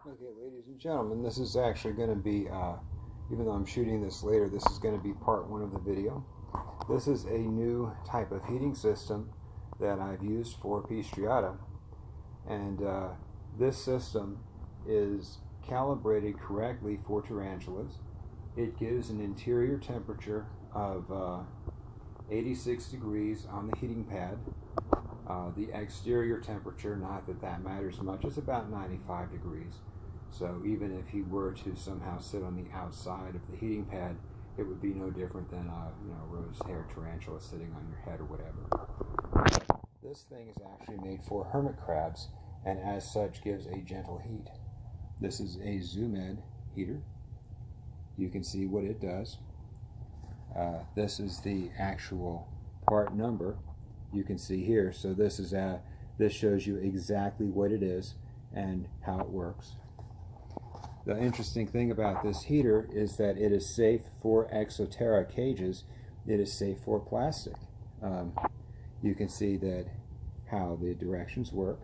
Okay, ladies and gentlemen, this is actually going to be, even though I'm shooting this later, this is going to be part one of the video. This is a new type of heating system that I've used for P. striata. And this system is calibrated correctly for tarantulas. It gives an interior temperature of 86 degrees on the heating pad. The exterior temperature, not that that matters much, is about 95 degrees. So even if he were to somehow sit on the outside of the heating pad, it would be no different than a rose-haired tarantula sitting on your head or whatever. This thing is actually made for hermit crabs, and as such gives a gentle heat. This is a Zoomed heater. You can see what it does. This is the actual part number. You can see here. So this shows you exactly what it is and how it works. The interesting thing about this heater is that it is safe for Exoterra cages. It is safe for plastic. You can see that how the directions work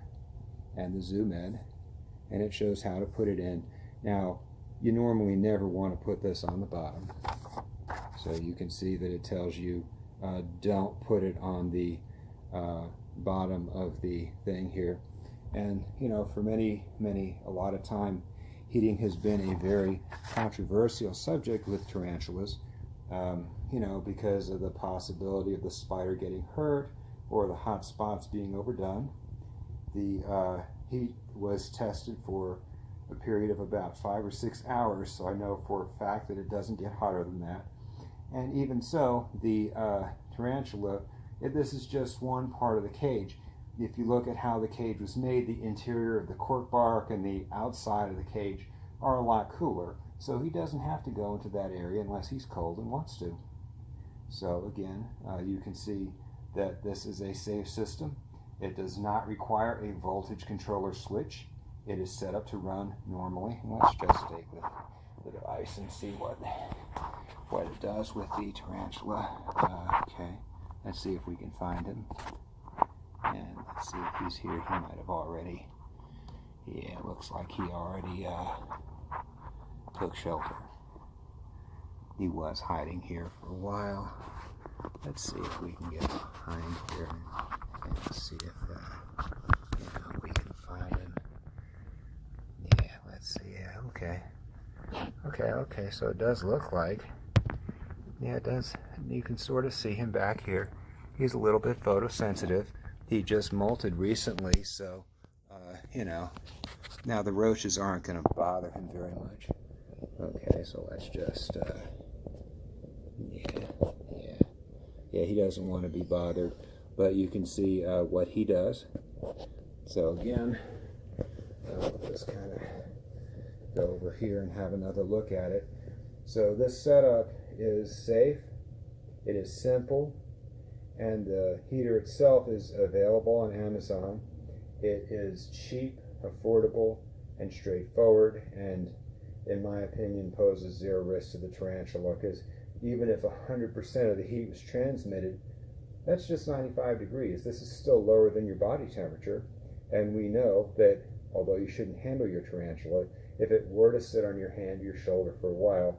and the zoom in, and it shows how to put it in. Now, you normally never want to put this on the bottom. So you can see that it tells you don't put it on the bottom of the thing here. And for a lot of time, heating has been a very controversial subject with tarantulas, because of the possibility of the spider getting hurt or the hot spots being overdone. The heat was tested for a period of about 5 or 6 hours, so I know for a fact that it doesn't get hotter than that. And even so, the tarantula, this is just one part of the cage. If you look at how the cage was made, the interior of the cork bark and the outside of the cage are a lot cooler. So he doesn't have to go into that area unless he's cold and wants to. So again, you can see that this is a safe system. It does not require a voltage controller switch. It is set up to run normally. And let's just take the device and see what it does with the tarantula. Okay, let's see if we can find him. And let's see if he's here. He might have already, yeah, it looks like he already took shelter. He was hiding here for a while. Let's see if we can get behind here and see if we can find him. Yeah, let's see. Yeah, okay. So it does look like, yeah, it does. You can sort of see him back here. He's a little bit photosensitive. He just molted recently, so, now the roaches aren't going to bother him very much. Okay, so let's just, yeah, he doesn't want to be bothered, but you can see what he does. So again, I'll just kind of go over here and have another look at it. So this setup is safe, it is simple, and the heater itself is available on Amazon. It is cheap, affordable, and straightforward, and in my opinion poses zero risk to the tarantula, because even if 100% of the heat was transmitted, that's just 95 degrees. This is still lower than your body temperature, and we know that although you shouldn't handle your tarantula, if it were to sit on your hand or your shoulder for a while,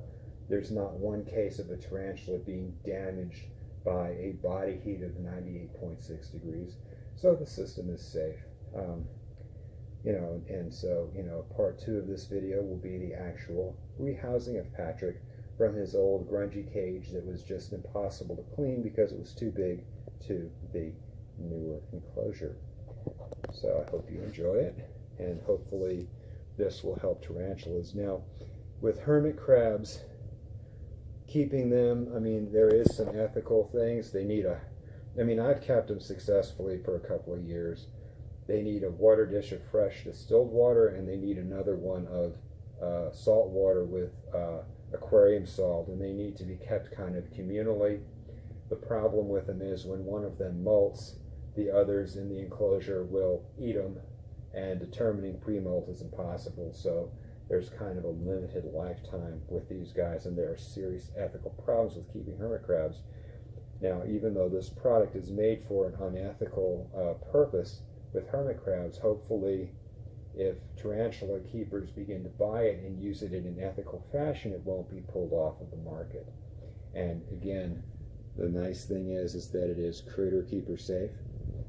there's not one case of a tarantula being damaged by a body heat of 98.6 degrees. So the system is safe. And so, part 2 of this video will be the actual rehousing of Patrick from his old grungy cage that was just impossible to clean because it was too big, to the newer enclosure. So I hope you enjoy it, and hopefully this will help tarantulas. Now, with hermit crabs, keeping them, there is some ethical things. They need I've kept them successfully for a couple of years. They need a water dish of fresh distilled water, and they need another one of salt water with aquarium salt, and they need to be kept kind of communally. The problem with them is when one of them molts, the others in the enclosure will eat them, and determining pre-molt is impossible. So there's kind of a limited lifetime with these guys, and there are serious ethical problems with keeping hermit crabs. Now, even though this product is made for an unethical purpose with hermit crabs, hopefully if tarantula keepers begin to buy it and use it in an ethical fashion, it won't be pulled off of the market. And again, the nice thing is that it is critter keeper safe.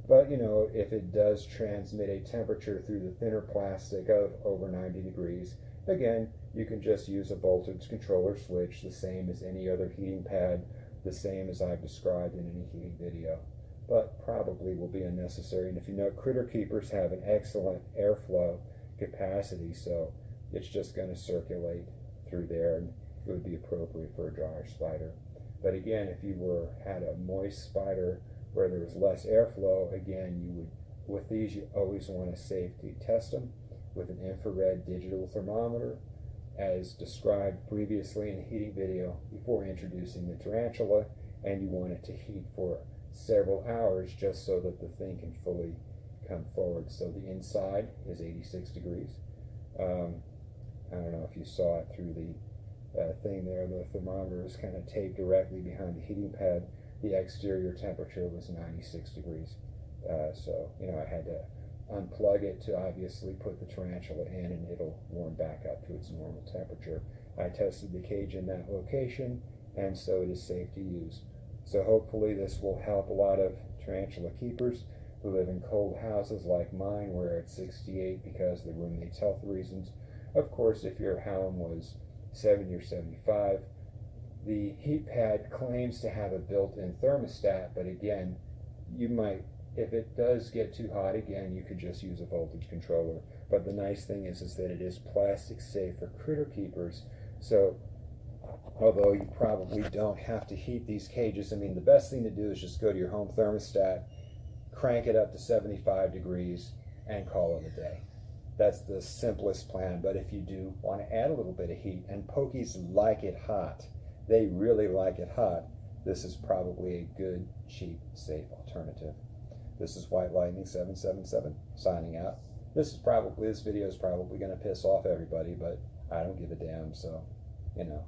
But, you know, if it does transmit a temperature through the thinner plastic of over 90 degrees, again, you can just use a voltage controller switch, the same as any other heating pad, the same as I've described in any heating video, but probably will be unnecessary. And if you know, critter keepers have an excellent airflow capacity, so it's just going to circulate through there, and it would be appropriate for a dryer spider. But again, if you had a moist spider where there was less airflow, again, you would, with these, you always want to safety test them with an infrared digital thermometer, as described previously in a heating video before introducing the tarantula, and you want it to heat for several hours just so that the thing can fully come forward. So the inside is 86 degrees. I don't know if you saw it through the thing there. The thermometer is kind of taped directly behind the heating pad. The exterior temperature was 96 degrees. So, you know, I had to unplug it to obviously put the tarantula in, and it'll warm back up to its normal temperature. I tested the cage in that location, and so it is safe to use. So hopefully this will help a lot of tarantula keepers who live in cold houses like mine, where it's 68 because of the roommate's health reasons. Of course, if your home was 70 or 75, the heat pad claims to have a built-in thermostat, but again, you might, if it does get too hot again, you could just use a voltage controller. But the nice thing is that it is plastic safe for critter keepers. So although you probably don't have to heat these cages, I mean, the best thing to do is just go to your home thermostat, crank it up to 75 degrees, and call it a day. That's the simplest plan. But if you do want to add a little bit of heat, and pokies like it hot, they really like it hot, this is probably a good, cheap, safe alternative. This is White Lightning 777 signing out. This video is probably going to piss off everybody, but I don't give a damn. So, you know,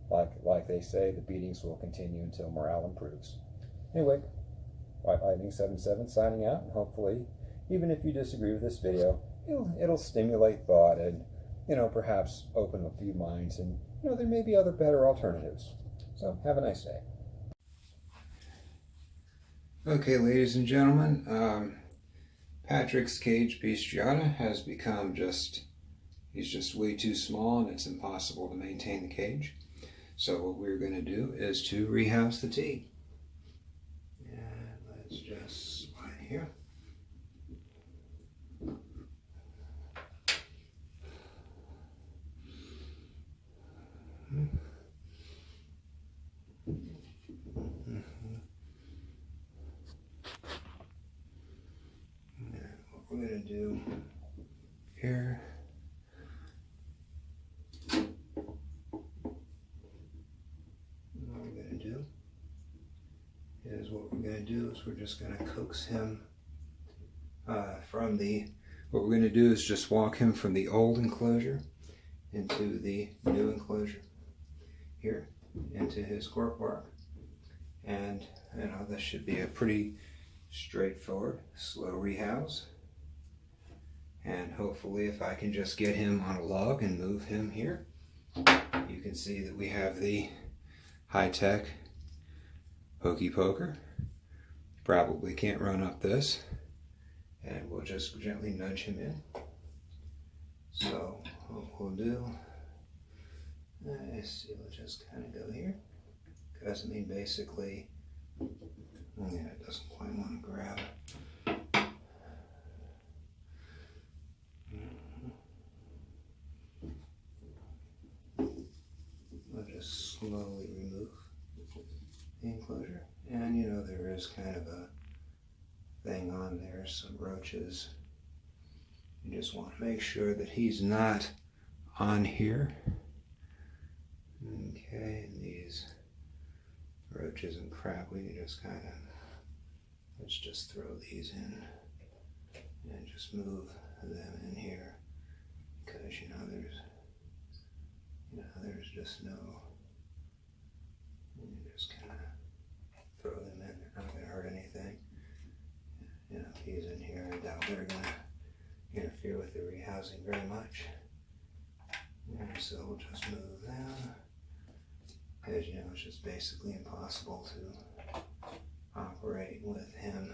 like they say, the beatings will continue until morale improves. Anyway, White Lightning 77 signing out, and hopefully, even if you disagree with this video, it'll stimulate thought and, you know, perhaps open a few minds, and, you know, there may be other better alternatives. So have a nice day. Okay, ladies and gentlemen, Patrick's cage piece striata has become he's just way too small, and it's impossible to maintain the cage. So what we're going to do is to rehouse the tea. And let's just slide here. What we're going to do here, we're just going to coax him what we're going to do is just walk him from the old enclosure into the new enclosure here, into his cork. And, you know, this should be a pretty straightforward, slow rehouse. And hopefully, if I can just get him on a log and move him here, you can see that we have the high-tech hokey poker. Probably can't run up this, and we'll just gently nudge him in. So what we'll do is we'll just kind of go here, because I mean, basically, yeah, it doesn't quite want to grab it. We'll just slowly remove the enclosure. And, you know, there is kind of a thing on there, some roaches. You just want to make sure that he's not on here. Okay, and these roaches and crap, we can just kind of, let's just throw these in and just move them in here, because, you know, there's just no, you just kind of throw them in. They're not going to hurt anything. You know, he's in here. I doubt they're going to interfere with the rehousing. rehousing very much. And so we'll just move them. As you know, it's just basically impossible to operate with him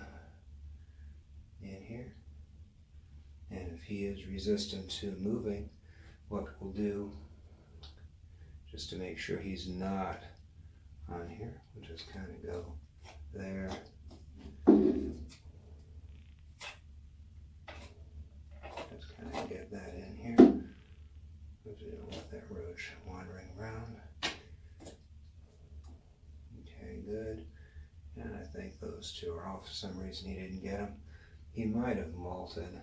in here. And if he is resistant to moving, what we'll do, just to make sure he's not on here, we'll just kind of go there. Just kind of get that in here. Because we don't want that roach wandering around. Okay, good. And I think those two are off for some reason. He didn't get them. He might have molted.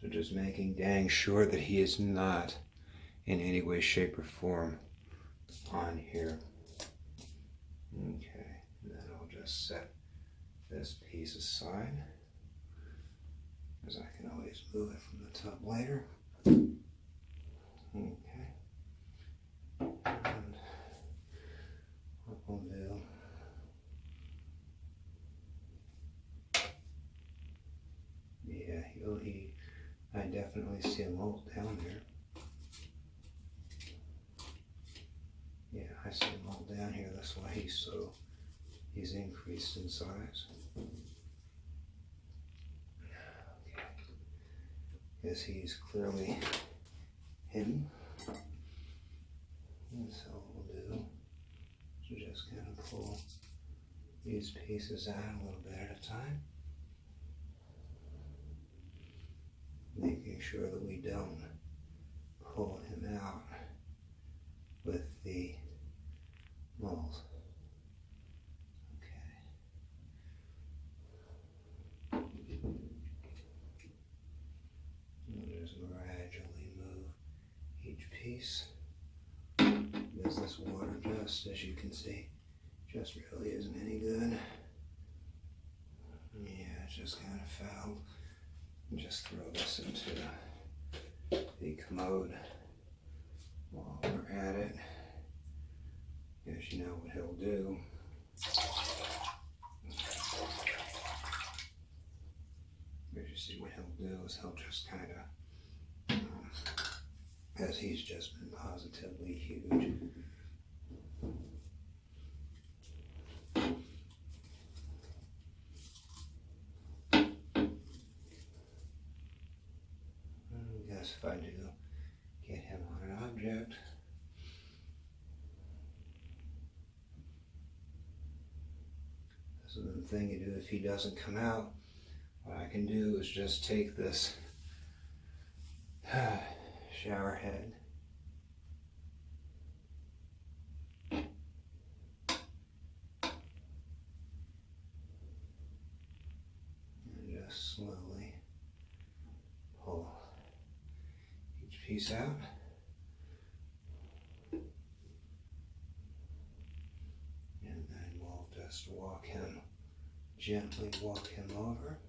So just making dang sure that he is not in any way, shape, or form on here. Okay, and then I'll just set this piece aside, because I can always move it from the tub later. Okay, and what we'll do, yeah, I definitely see a molt down there. Yeah, I see a molt down here. That's why he's increased in size. Okay. Because he's clearly hidden. And so what we'll do is just kind of pull these pieces out a little bit at a time. Making sure that we don't pull him out with the mold. Okay. We'll just gradually move each piece. Because this water, just as you can see, just really isn't any good. Yeah, it's just kind of fouled. Just throw this into the commode while we're at it. As you know what he'll do. As you see, what he'll do is he'll just kind of, as he's just been positively huge. If I do get him on an object, this is the thing you do if he doesn't come out. What I can do is just take this shower head and just slowly pull piece out. And then we'll just gently walk him over.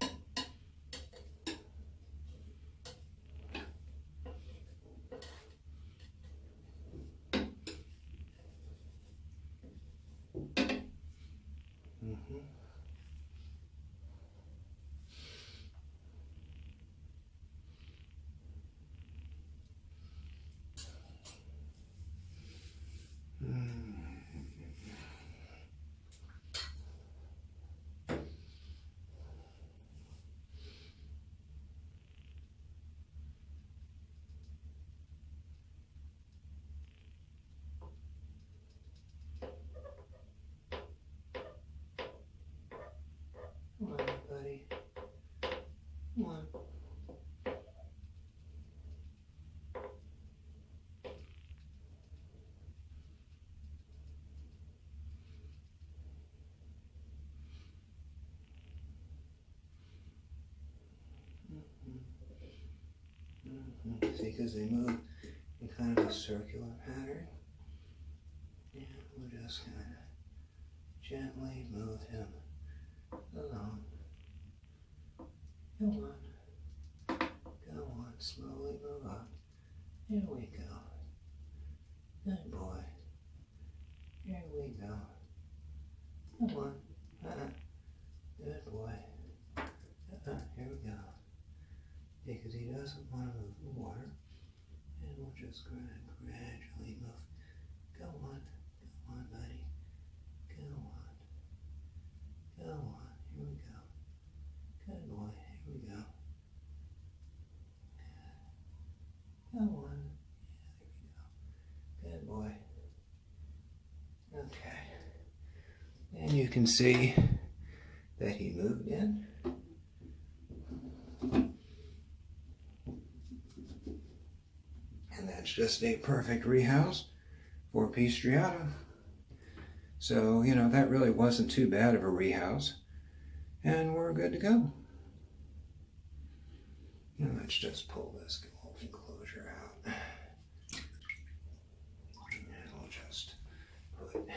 Come on, buddy. Come on. See, because they move in kind of a circular pattern. And we'll just kind of gently move him along. Go on. Go on. Slowly move up. Here we go. Good boy. Here we go. Come on. Good boy. Here we go. Because he doesn't want to move just going to gradually move. Go on, buddy. Go on. Go on. Here we go. Good boy. Here we go. Go on. There we go. Good boy. Okay. And you can see that he moved in. And that's just a perfect rehouse for P. striata. So, you know, that really wasn't too bad of a rehouse. And we're good to go. And let's just pull this little enclosure out. And we'll just put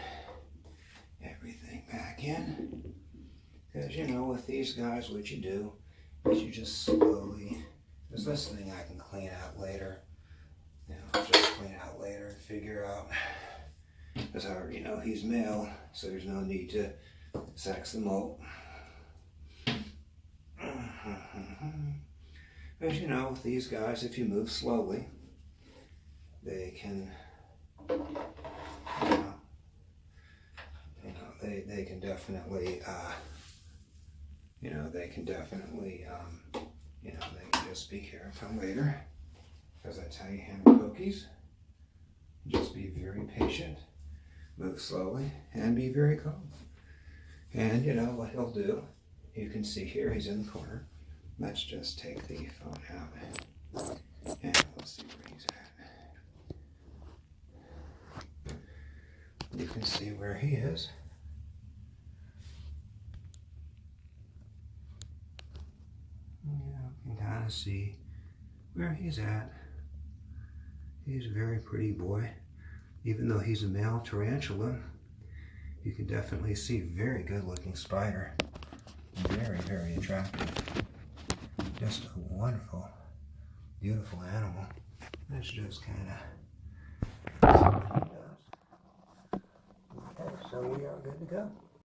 everything back in. Because, you know, with these guys, what you do is you just slowly, because this thing I can clean out later. You know, just clean out later and figure out, because I already know he's male, so there's no need to sex them out. Because, you know, with these guys, if you move slowly, they can, they can definitely, they can just be careful later. Because that's how you handle cookies. Just be very patient, move slowly, and be very calm. And you know what he'll do, you can see here he's in the corner. Let's just take the phone out and we'll see where he's at. You can see where he is. You can kind of see where he's at. He's a very pretty boy. Even though he's a male tarantula, you can definitely see very good looking spider. Very, very attractive. Just a wonderful, beautiful animal. Let's just kind of see what he does. Okay, so we are good to go.